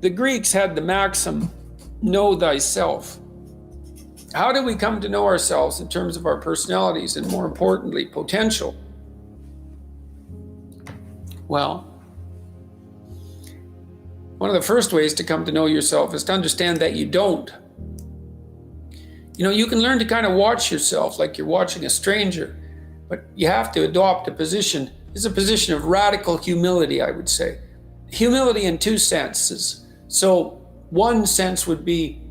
The Greeks had the maxim, know thyself. How do we come to know ourselves in terms of our personalities and, more importantly, potential? Well, one of the first ways to come to know yourself is to understand that you don't. You can learn to kind of watch yourself like you're watching a stranger, but you have to adopt a position. It's a position of radical humility, I would say. Humility in two senses. So one sense would be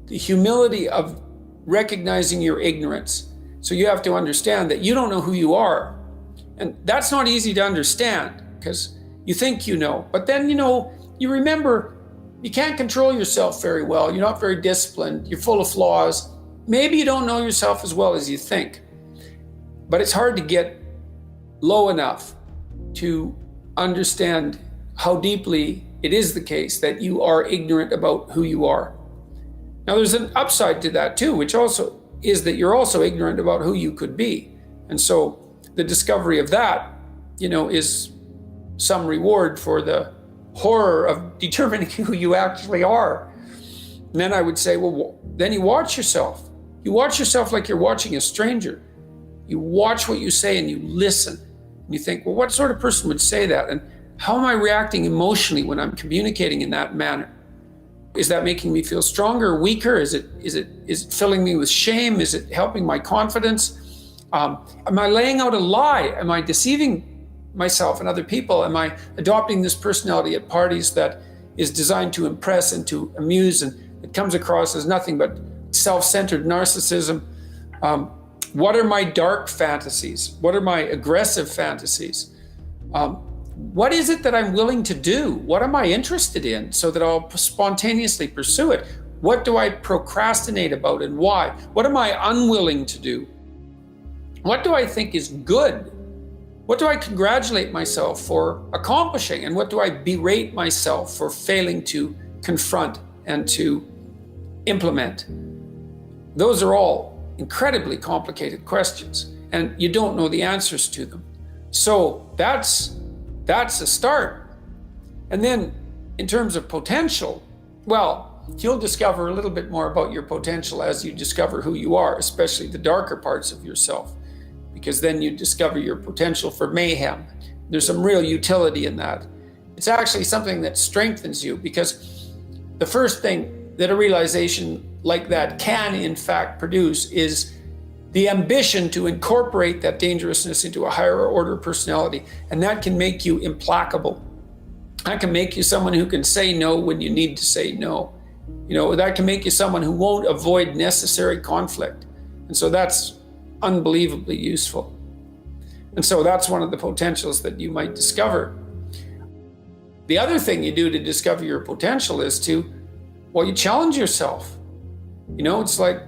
the humility of recognizing your ignorance. So you have to understand that you don't know who you are. And that's not easy to understand because you think you know. But then, you remember you can't control yourself very well. You're not very disciplined. You're full of flaws. Maybe you don't know yourself as well as you think. But it's hard to get low enough to understand how deeply it is the case that you are ignorant about who you are. Now, there's an upside to that too, which also is that you're also ignorant about who you could be. And so the discovery of that, is some reward for the horror of determining who you actually are. And then I would say, well, then you watch yourself. You watch yourself like you're watching a stranger. You watch what you say and you listen. And you think, well, what sort of person would say that? And how am I reacting emotionally when I'm communicating in that manner? Is that making me feel stronger or weaker? Is it filling me with shame? Is it helping my confidence? Am I laying out a lie? Am I deceiving myself and other people? Am I adopting this personality at parties that is designed to impress and to amuse, and it comes across as nothing but self-centered narcissism? What are my dark fantasies? What are my aggressive fantasies? What is it that I'm willing to do? What am I interested in so that I'll spontaneously pursue it? What do I procrastinate about and why? What am I unwilling to do? What do I think is good? What do I congratulate myself for accomplishing? And what do I berate myself for failing to confront and to implement? Those are all incredibly complicated questions, and you don't know the answers to them. So that's a start. And then in terms of potential, well, you'll discover a little bit more about your potential as you discover who you are, especially the darker parts of yourself, because then you discover your potential for mayhem. There's some real utility in that. It's actually something that strengthens you, because the first thing that a realization like that can in fact produce is the ambition to incorporate that dangerousness into a higher order personality. And that can make you implacable. That can make you someone who can say no when you need to say no. That can make you someone who won't avoid necessary conflict. And so that's unbelievably useful. And so that's one of the potentials that you might discover. The other thing you do to discover your potential is to, you challenge yourself. It's like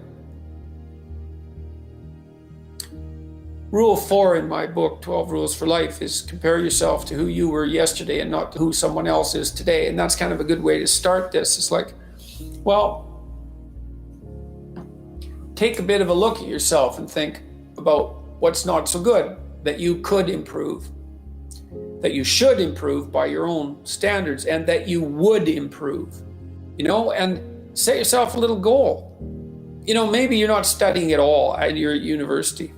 Rule 4 in my book, 12 Rules for Life, is compare yourself to who you were yesterday and not to who someone else is today. And that's kind of a good way to start this. It's like, take a bit of a look at yourself and think about what's not so good that you could improve, that you should improve by your own standards, and that you would improve, and set yourself a little goal. Maybe you're not studying at all at your university.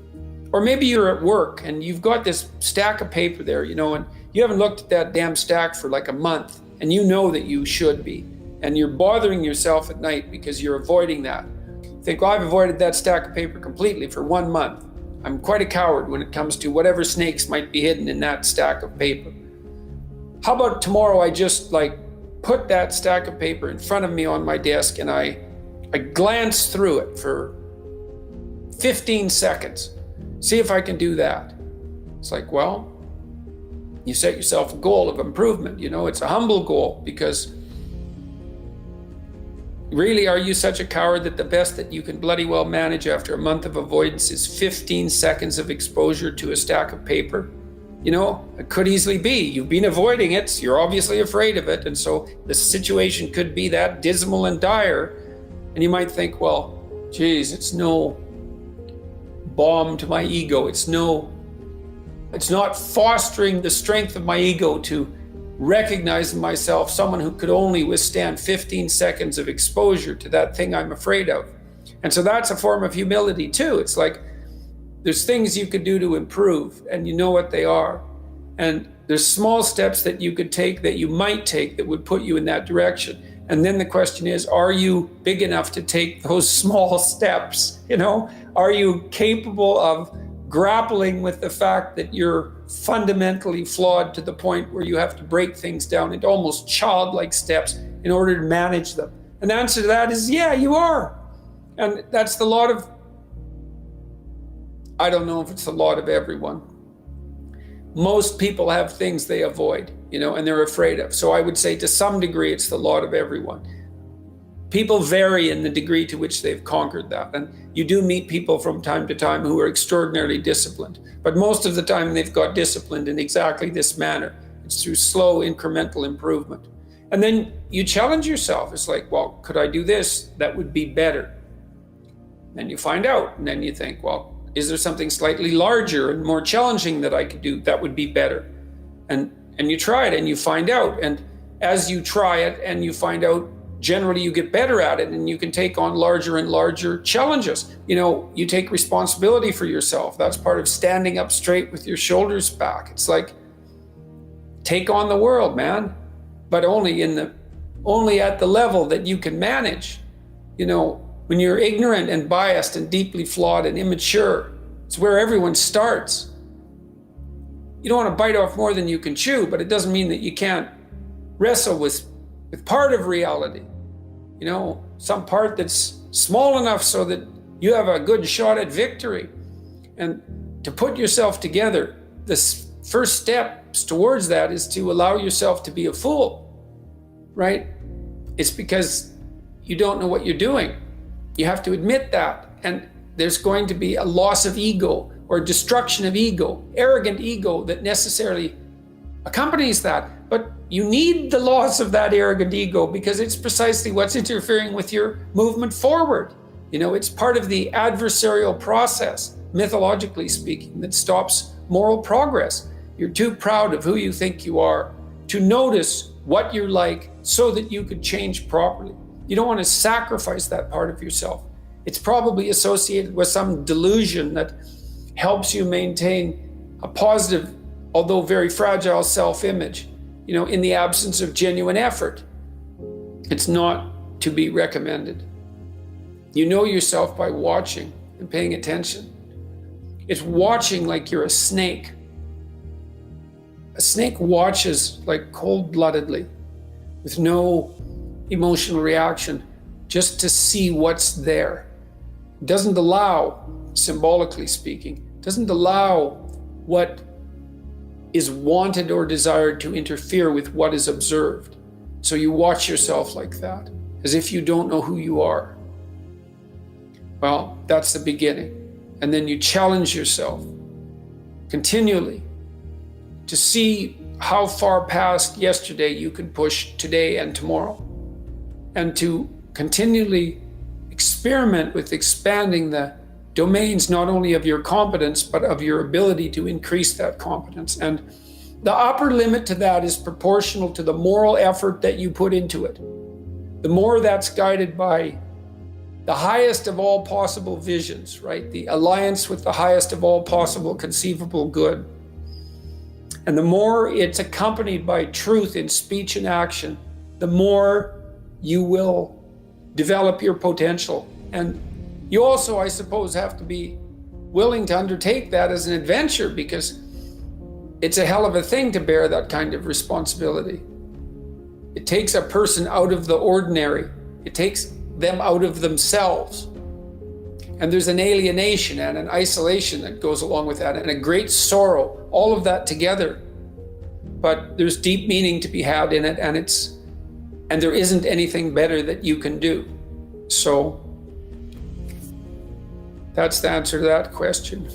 Or maybe you're at work and you've got this stack of paper there, and you haven't looked at that damn stack for like a month, and you know that you should be. And you're bothering yourself at night because you're avoiding that. You think, I've avoided that stack of paper completely for 1 month. I'm quite a coward when it comes to whatever snakes might be hidden in that stack of paper. How about tomorrow I just put that stack of paper in front of me on my desk and I glance through it for 15 seconds. See if I can do that. It's like, you set yourself a goal of improvement. It's a humble goal, because really, are you such a coward that the best that you can bloody well manage after a month of avoidance is 15 seconds of exposure to a stack of paper? It could easily be. You've been avoiding it. You're obviously afraid of it. And so the situation could be that dismal and dire. And you might think, geez, it's no balm to my ego. It's not fostering the strength of my ego to recognizing myself someone who could only withstand 15 seconds of exposure to that thing I'm afraid of. And so that's a form of humility too. It's like there's things you could do to improve, and you know what they are. And there's small steps that you could take, that you might take, that would put you in that direction. And then the question is, are you big enough to take those small steps? You know, are you capable of grappling with the fact that you're fundamentally flawed to the point where you have to break things down into almost childlike steps in order to manage them? And the answer to that is, yeah, you are. And that's the lot of, I don't know if it's the lot of everyone. Most people have things they avoid, you know, and they're afraid of. So I would say to some degree, it's the lot of everyone. People vary in the degree to which they've conquered that. And you do meet people from time to time who are extraordinarily disciplined. But most of the time they've got disciplined in exactly this manner. It's through slow incremental improvement. And then you challenge yourself. It's like, well, could I do this? That would be better. Then you find out, and then you think, well, is there something slightly larger and more challenging that I could do that would be better? And you try it and you find out. And as you try it and you find out, generally you get better at it, and you can take on larger and larger challenges. You know, you take responsibility for yourself. That's part of standing up straight with your shoulders back. It's like, take on the world, man, but only at the level that you can manage. You know, when you're ignorant and biased and deeply flawed and immature, it's where everyone starts. You don't want to bite off more than you can chew, but it doesn't mean that you can't wrestle with part of reality. You know, some part that's small enough so that you have a good shot at victory. And to put yourself together, the first steps towards that is to allow yourself to be a fool, right? It's because you don't know what you're doing. You have to admit that. And there's going to be a loss of ego or destruction of ego, arrogant ego that necessarily accompanies that. But you need the loss of that arrogant ego, because it's precisely what's interfering with your movement forward. You know, it's part of the adversarial process, mythologically speaking, that stops moral progress. You're too proud of who you think you are to notice what you're like so that you could change properly. You don't want to sacrifice that part of yourself. It's probably associated with some delusion that helps you maintain a positive, although very fragile self-image, you know, in the absence of genuine effort. It's not to be recommended. You know yourself by watching and paying attention. It's watching like you're a snake. A snake watches like cold-bloodedly, with no emotional reaction, just to see what's there. It doesn't allow, symbolically speaking, doesn't allow what is wanted or desired to interfere with what is observed. So you watch yourself like that, as if you don't know who you are. Well, that's the beginning. And then you challenge yourself continually to see how far past yesterday you can push today and tomorrow, and to continually experiment with expanding the domains not only of your competence, but of your ability to increase that competence. And the upper limit to that is proportional to the moral effort that you put into it. The more that's guided by the highest of all possible visions, right? The alliance with the highest of all possible conceivable good. And the more it's accompanied by truth in speech and action, the more you will develop your potential. And you also, I suppose, have to be willing to undertake that as an adventure, because it's a hell of a thing to bear that kind of responsibility. It takes a person out of the ordinary. It takes them out of themselves. And there's an alienation and an isolation that goes along with that, and a great sorrow, all of that together. But there's deep meaning to be had in it, and there isn't anything better that you can do. So that's the answer to that question.